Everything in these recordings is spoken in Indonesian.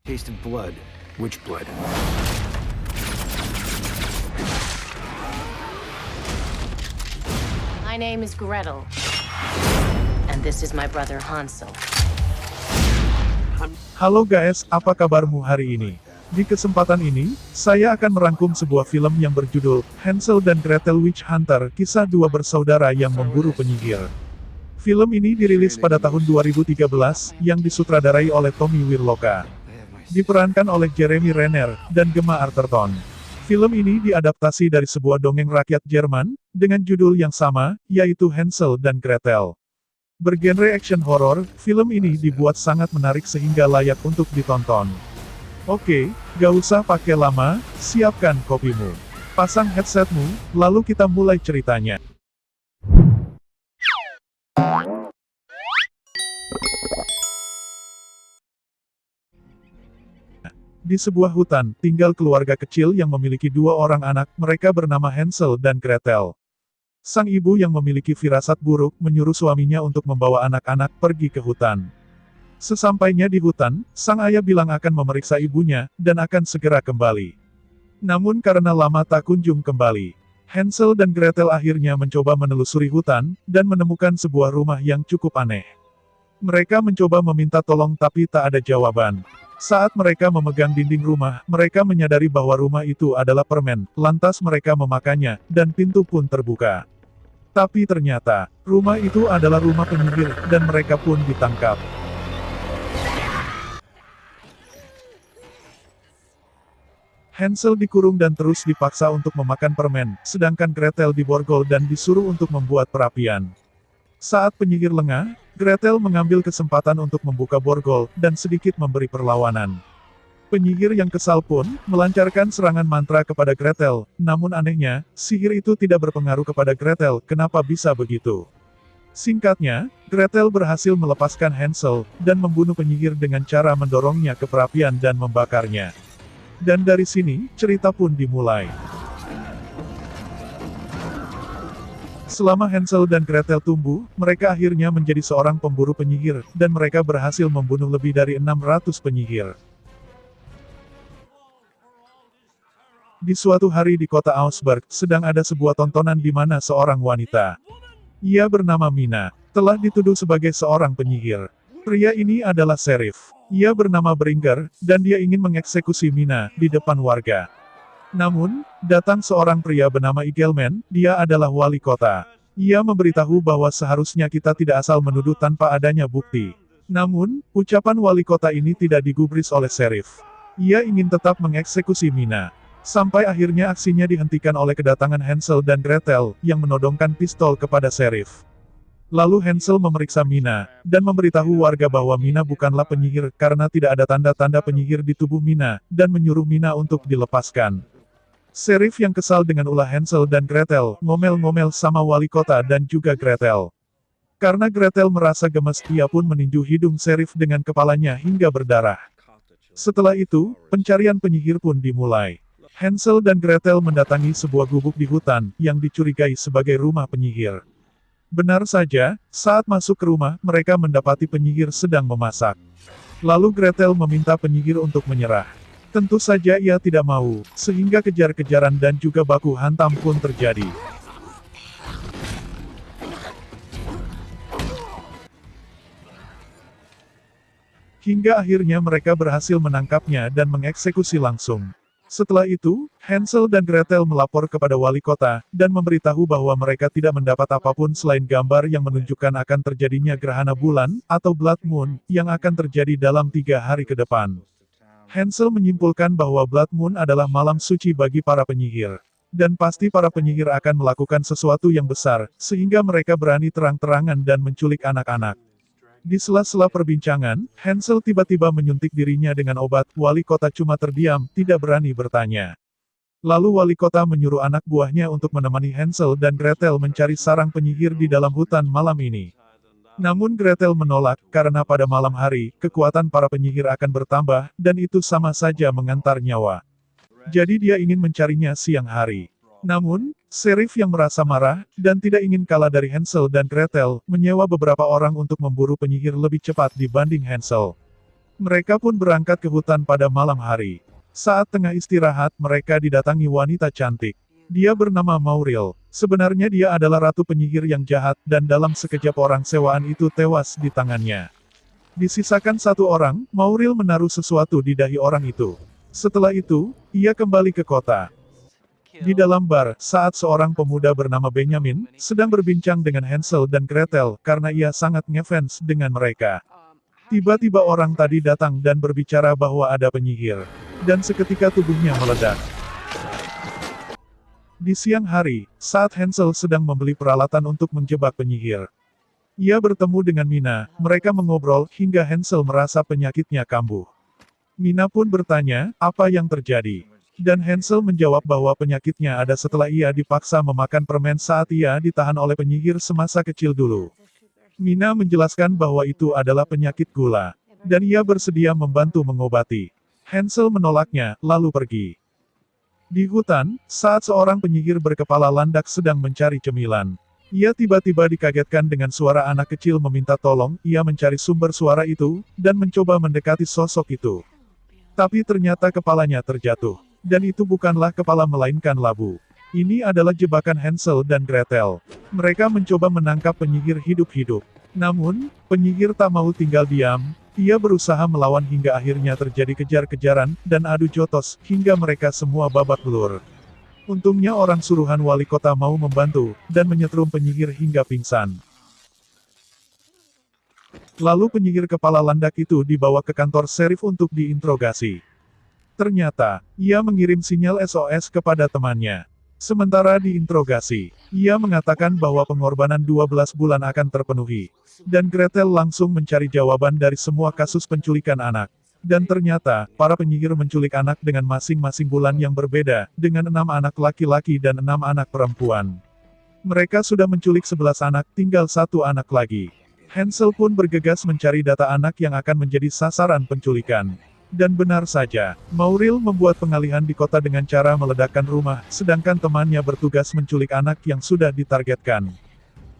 Taste of blood. Which blood? My name is Gretel. And this is my brother Hansel. Halo guys, apa kabarmu hari ini? Di kesempatan ini, saya akan merangkum sebuah film yang berjudul Hansel dan Gretel Witch Hunter, kisah dua bersaudara yang memburu penyihir. Film ini dirilis pada tahun 2013, yang disutradarai oleh Tommy Wirloka. Diperankan oleh Jeremy Renner dan Gemma Arterton. Film ini diadaptasi dari sebuah dongeng rakyat Jerman, dengan judul yang sama, yaitu Hansel dan Gretel. Bergenre action horror, film ini dibuat sangat menarik sehingga layak untuk ditonton. Oke, gak usah pakai lama, siapkan kopimu. Pasang headsetmu, lalu kita mulai ceritanya. Di sebuah hutan, tinggal keluarga kecil yang memiliki dua orang anak, mereka bernama Hansel dan Gretel. Sang ibu yang memiliki firasat buruk menyuruh suaminya untuk membawa anak-anak pergi ke hutan. Sesampainya di hutan, sang ayah bilang akan memeriksa ibunya, dan akan segera kembali. Namun karena lama tak kunjung kembali, Hansel dan Gretel akhirnya mencoba menelusuri hutan, dan menemukan sebuah rumah yang cukup aneh. Mereka mencoba meminta tolong tapi tak ada jawaban. Saat mereka memegang dinding rumah, mereka menyadari bahwa rumah itu adalah permen, lantas mereka memakannya, dan pintu pun terbuka. Tapi ternyata, rumah itu adalah rumah penyihir, dan mereka pun ditangkap. Hansel dikurung dan terus dipaksa untuk memakan permen, sedangkan Gretel diborgol dan disuruh untuk membuat perapian. Saat penyihir lengah, Gretel mengambil kesempatan untuk membuka borgol, dan sedikit memberi perlawanan. Penyihir yang kesal pun, melancarkan serangan mantra kepada Gretel, namun anehnya, sihir itu tidak berpengaruh kepada Gretel, kenapa bisa begitu? Singkatnya, Gretel berhasil melepaskan Hansel, dan membunuh penyihir dengan cara mendorongnya ke perapian dan membakarnya. Dan dari sini, cerita pun dimulai. Selama Hansel dan Gretel tumbuh, mereka akhirnya menjadi seorang pemburu penyihir, dan mereka berhasil membunuh lebih dari 600 penyihir. Di suatu hari di kota Augsburg, sedang ada sebuah tontonan di mana seorang wanita. Ia bernama Mina, telah dituduh sebagai seorang penyihir. Pria ini adalah serif. Ia bernama Bringer, dan dia ingin mengeksekusi Mina, di depan warga. Namun, datang seorang pria bernama Igelman, dia adalah wali kota. Ia memberitahu bahwa seharusnya kita tidak asal menuduh tanpa adanya bukti. Namun, ucapan wali kota ini tidak digubris oleh serif. Ia ingin tetap mengeksekusi Mina. Sampai akhirnya aksinya dihentikan oleh kedatangan Hansel dan Gretel, yang menodongkan pistol kepada serif. Lalu Hansel memeriksa Mina, dan memberitahu warga bahwa Mina bukanlah penyihir, karena tidak ada tanda-tanda penyihir di tubuh Mina, dan menyuruh Mina untuk dilepaskan. Serif yang kesal dengan ulah Hansel dan Gretel, ngomel-ngomel sama wali kota dan juga Gretel. Karena Gretel merasa gemes, ia pun meninju hidung serif dengan kepalanya hingga berdarah. Setelah itu, pencarian penyihir pun dimulai. Hansel dan Gretel mendatangi sebuah gubuk di hutan, yang dicurigai sebagai rumah penyihir. Benar saja, saat masuk ke rumah, mereka mendapati penyihir sedang memasak. Lalu Gretel meminta penyihir untuk menyerah. Tentu saja ia tidak mau, sehingga kejar-kejaran dan juga baku hantam pun terjadi. Hingga akhirnya mereka berhasil menangkapnya dan mengeksekusi langsung. Setelah itu, Hansel dan Gretel melapor kepada wali kota, dan memberitahu bahwa mereka tidak mendapat apapun selain gambar yang menunjukkan akan terjadinya gerhana bulan, atau blood moon, yang akan terjadi dalam 3 hari ke depan. Hansel menyimpulkan bahwa Blood Moon adalah malam suci bagi para penyihir. Dan pasti para penyihir akan melakukan sesuatu yang besar, sehingga mereka berani terang-terangan dan menculik anak-anak. Di sela-sela perbincangan, Hansel tiba-tiba menyuntik dirinya dengan obat, wali kota cuma terdiam, tidak berani bertanya. Lalu wali kota menyuruh anak buahnya untuk menemani Hansel dan Gretel mencari sarang penyihir di dalam hutan malam ini. Namun Gretel menolak, karena pada malam hari, kekuatan para penyihir akan bertambah, dan itu sama saja mengantar nyawa. Jadi dia ingin mencarinya siang hari. Namun, serif yang merasa marah, dan tidak ingin kalah dari Hansel dan Gretel, menyewa beberapa orang untuk memburu penyihir lebih cepat dibanding Hansel. Mereka pun berangkat ke hutan pada malam hari. Saat tengah istirahat, mereka didatangi wanita cantik. Dia bernama Mauril. Sebenarnya dia adalah ratu penyihir yang jahat, dan dalam sekejap orang sewaan itu tewas di tangannya. Disisakan satu orang, Mauril menaruh sesuatu di dahi orang itu. Setelah itu, ia kembali ke kota. Di dalam bar, saat seorang pemuda bernama Benjamin, sedang berbincang dengan Hansel dan Gretel, karena ia sangat ngefans dengan mereka. Tiba-tiba orang tadi datang dan berbicara bahwa ada penyihir. Dan seketika tubuhnya meledak. Di siang hari, saat Hansel sedang membeli peralatan untuk menjebak penyihir, ia bertemu dengan Mina. Mereka mengobrol hingga Hansel merasa penyakitnya kambuh. Mina pun bertanya, apa yang terjadi? Dan Hansel menjawab bahwa penyakitnya ada setelah ia dipaksa memakan permen saat ia ditahan oleh penyihir semasa kecil dulu. Mina menjelaskan bahwa itu adalah penyakit gula, dan ia bersedia membantu mengobati. Hansel menolaknya, lalu pergi. Di hutan, saat seorang penyihir berkepala landak sedang mencari cemilan, ia tiba-tiba dikagetkan dengan suara anak kecil meminta tolong. Ia mencari sumber suara itu, dan mencoba mendekati sosok itu. Tapi ternyata kepalanya terjatuh. Dan itu bukanlah kepala melainkan labu. Ini adalah jebakan Hansel dan Gretel. Mereka mencoba menangkap penyihir hidup-hidup. Namun, penyihir tak mau tinggal diam. Ia berusaha melawan hingga akhirnya terjadi kejar-kejaran, dan adu jotos, hingga mereka semua babak belur. Untungnya orang suruhan wali kota mau membantu, dan menyetrum penyihir hingga pingsan. Lalu penyihir kepala landak itu dibawa ke kantor serif untuk diinterogasi. Ternyata, ia mengirim sinyal SOS kepada temannya. Sementara diinterogasi, ia mengatakan bahwa pengorbanan 12 bulan akan terpenuhi. Dan Gretel langsung mencari jawaban dari semua kasus penculikan anak. Dan ternyata, para penyihir menculik anak dengan masing-masing bulan yang berbeda, dengan 6 anak laki-laki dan 6 anak perempuan. Mereka sudah menculik 11 anak, tinggal 1 anak lagi. Hansel pun bergegas mencari data anak yang akan menjadi sasaran penculikan. Dan benar saja, Mauril membuat pengalihan di kota dengan cara meledakkan rumah, sedangkan temannya bertugas menculik anak yang sudah ditargetkan.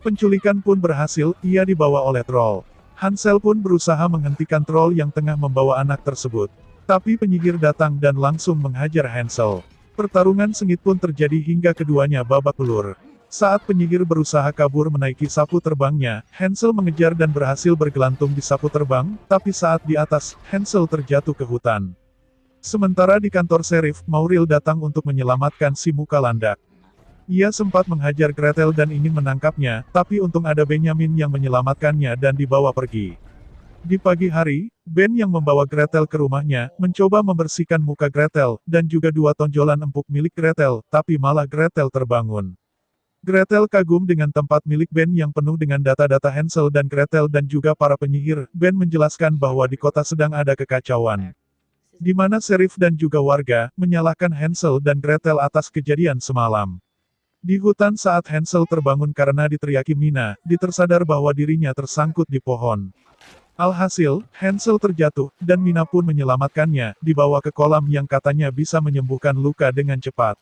Penculikan pun berhasil, ia dibawa oleh troll. Hansel pun berusaha menghentikan troll yang tengah membawa anak tersebut. Tapi penyihir datang dan langsung menghajar Hansel. Pertarungan sengit pun terjadi hingga keduanya babak belur. Saat penyihir berusaha kabur menaiki sapu terbangnya, Hansel mengejar dan berhasil bergelantung di sapu terbang, tapi saat di atas, Hansel terjatuh ke hutan. Sementara di kantor serif, Mauril datang untuk menyelamatkan si muka landak. Ia sempat menghajar Gretel dan ingin menangkapnya, tapi untung ada Benjamin yang menyelamatkannya dan dibawa pergi. Di pagi hari, Ben yang membawa Gretel ke rumahnya, mencoba membersihkan muka Gretel, dan juga 2 tonjolan empuk milik Gretel, tapi malah Gretel terbangun. Gretel kagum dengan tempat milik Ben yang penuh dengan data-data Hansel dan Gretel dan juga para penyihir. Ben menjelaskan bahwa di kota sedang ada kekacauan, di mana serif dan juga warga menyalahkan Hansel dan Gretel atas kejadian semalam. Di hutan saat Hansel terbangun karena diteriaki Mina, tersadar bahwa dirinya tersangkut di pohon. Alhasil, Hansel terjatuh, dan Mina pun menyelamatkannya, dibawa ke kolam yang katanya bisa menyembuhkan luka dengan cepat.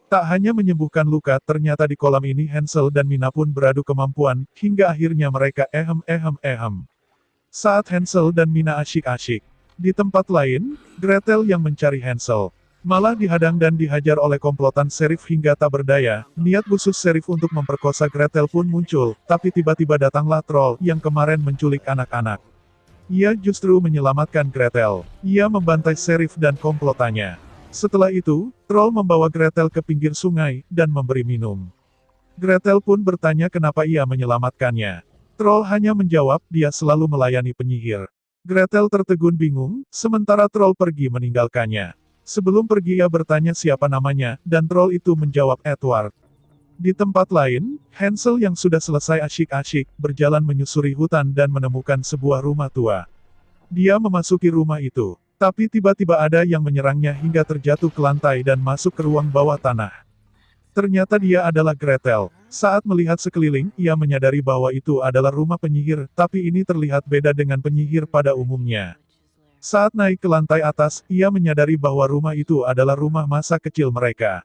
Tak hanya menyembuhkan luka, ternyata di kolam ini Hansel dan Mina pun beradu kemampuan, hingga akhirnya mereka ehem. Saat Hansel dan Mina asyik-asyik di tempat lain, Gretel yang mencari Hansel malah dihadang dan dihajar oleh komplotan serif hingga tak berdaya. Niat khusus serif untuk memperkosa Gretel pun muncul, tapi tiba-tiba datanglah troll yang kemarin menculik anak-anak. Ia justru menyelamatkan Gretel. Ia membantai serif dan komplotannya. Setelah itu, troll membawa Gretel ke pinggir sungai, dan memberi minum. Gretel pun bertanya kenapa ia menyelamatkannya. Troll hanya menjawab, dia selalu melayani penyihir. Gretel tertegun bingung, sementara troll pergi meninggalkannya. Sebelum pergi ia bertanya siapa namanya, dan troll itu menjawab Edward. Di tempat lain, Hansel yang sudah selesai asyik-asyik, berjalan menyusuri hutan dan menemukan sebuah rumah tua. Dia memasuki rumah itu. Tapi tiba-tiba ada yang menyerangnya hingga terjatuh ke lantai dan masuk ke ruang bawah tanah. Ternyata dia adalah Gretel. Saat melihat sekeliling, ia menyadari bahwa itu adalah rumah penyihir, tapi ini terlihat beda dengan penyihir pada umumnya. Saat naik ke lantai atas, ia menyadari bahwa rumah itu adalah rumah masa kecil mereka.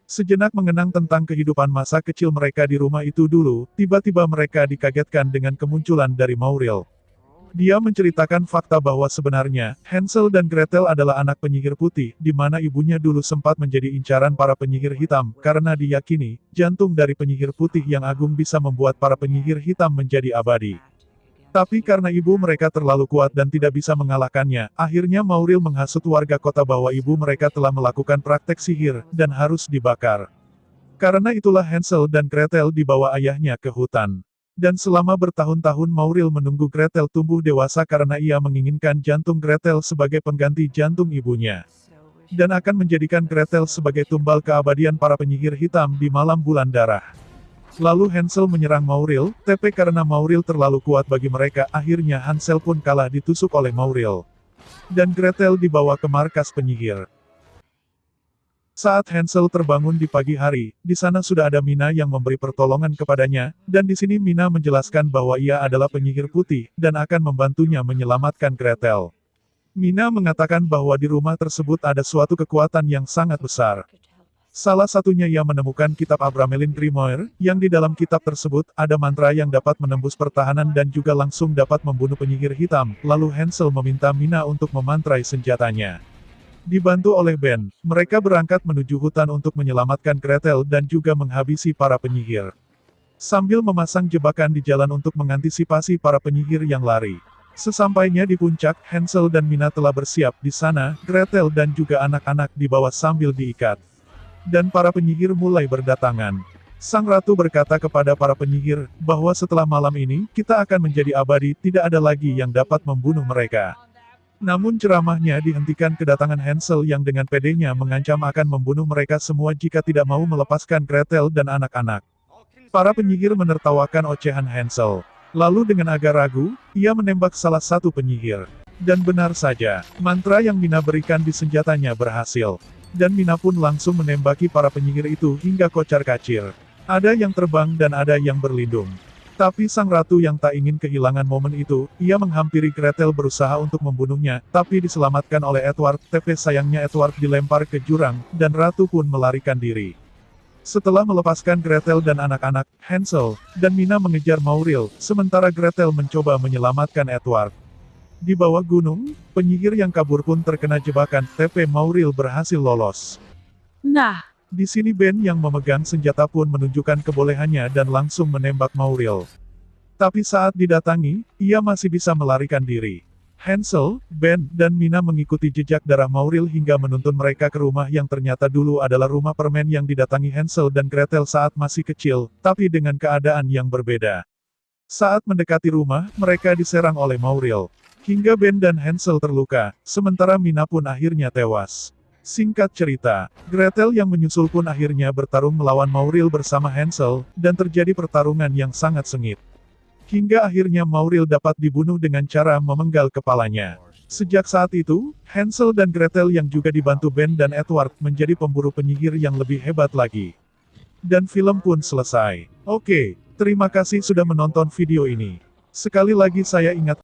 Sejenak mengenang tentang kehidupan masa kecil mereka di rumah itu dulu, tiba-tiba mereka dikagetkan dengan kemunculan dari Mauril. Dia menceritakan fakta bahwa sebenarnya, Hansel dan Gretel adalah anak penyihir putih, di mana ibunya dulu sempat menjadi incaran para penyihir hitam, karena diyakini, jantung dari penyihir putih yang agung bisa membuat para penyihir hitam menjadi abadi. Tapi karena ibu mereka terlalu kuat dan tidak bisa mengalahkannya, akhirnya Mauril menghasut warga kota bahwa ibu mereka telah melakukan praktek sihir, dan harus dibakar. Karena itulah Hansel dan Gretel dibawa ayahnya ke hutan. Dan selama bertahun-tahun Mauril menunggu Gretel tumbuh dewasa karena ia menginginkan jantung Gretel sebagai pengganti jantung ibunya. Dan akan menjadikan Gretel sebagai tumbal keabadian para penyihir hitam di malam bulan darah. Lalu Hansel menyerang Mauril, tapi karena Mauril terlalu kuat bagi mereka, akhirnya Hansel pun kalah ditusuk oleh Mauril. Dan Gretel dibawa ke markas penyihir. Saat Hansel terbangun di pagi hari, di sana sudah ada Mina yang memberi pertolongan kepadanya, dan di sini Mina menjelaskan bahwa ia adalah penyihir putih, dan akan membantunya menyelamatkan Gretel. Mina mengatakan bahwa di rumah tersebut ada suatu kekuatan yang sangat besar. Salah satunya ia menemukan kitab Abramelin Grimoire, yang di dalam kitab tersebut, ada mantra yang dapat menembus pertahanan dan juga langsung dapat membunuh penyihir hitam, lalu Hansel meminta Mina untuk memantrai senjatanya. Dibantu oleh Ben, mereka berangkat menuju hutan untuk menyelamatkan Gretel dan juga menghabisi para penyihir. Sambil memasang jebakan di jalan untuk mengantisipasi para penyihir yang lari. Sesampainya di puncak, Hansel dan Mina telah bersiap di sana, Gretel dan juga anak-anak dibawa sambil diikat. Dan para penyihir mulai berdatangan. Sang ratu berkata kepada para penyihir, bahwa setelah malam ini, kita akan menjadi abadi, tidak ada lagi yang dapat membunuh mereka. Namun ceramahnya dihentikan kedatangan Hansel yang dengan pedenya mengancam akan membunuh mereka semua jika tidak mau melepaskan Gretel dan anak-anak. Para penyihir menertawakan ocehan Hansel. Lalu dengan agak ragu, ia menembak salah satu penyihir. Dan benar saja, mantra yang Mina berikan di senjatanya berhasil. Dan Mina pun langsung menembaki para penyihir itu hingga kocar-kacir. Ada yang terbang dan ada yang berlindung. Tapi sang ratu yang tak ingin kehilangan momen itu, ia menghampiri Gretel berusaha untuk membunuhnya, tapi diselamatkan oleh Edward, tapi sayangnya Edward dilempar ke jurang, dan ratu pun melarikan diri. Setelah melepaskan Gretel dan anak-anak, Hansel dan Mina mengejar Mauril, sementara Gretel mencoba menyelamatkan Edward. Di bawah gunung, penyihir yang kabur pun terkena jebakan, tapi Mauril berhasil lolos. Nah, Di sini Ben yang memegang senjata pun menunjukkan kebolehannya dan langsung menembak Mauril. Tapi saat didatangi, ia masih bisa melarikan diri. Hansel, Ben, dan Mina mengikuti jejak darah Mauril hingga menuntun mereka ke rumah yang ternyata dulu adalah rumah permen yang didatangi Hansel dan Gretel saat masih kecil, tapi dengan keadaan yang berbeda. Saat mendekati rumah, mereka diserang oleh Mauril. Hingga Ben dan Hansel terluka, sementara Mina pun akhirnya tewas. Singkat cerita, Gretel yang menyusul pun akhirnya bertarung melawan Mauril bersama Hansel, dan terjadi pertarungan yang sangat sengit. Hingga akhirnya Mauril dapat dibunuh dengan cara memenggal kepalanya. Sejak saat itu, Hansel dan Gretel yang juga dibantu Ben dan Edward menjadi pemburu penyihir yang lebih hebat lagi. Dan film pun selesai. Oke, terima kasih sudah menonton video ini. Sekali lagi saya ingat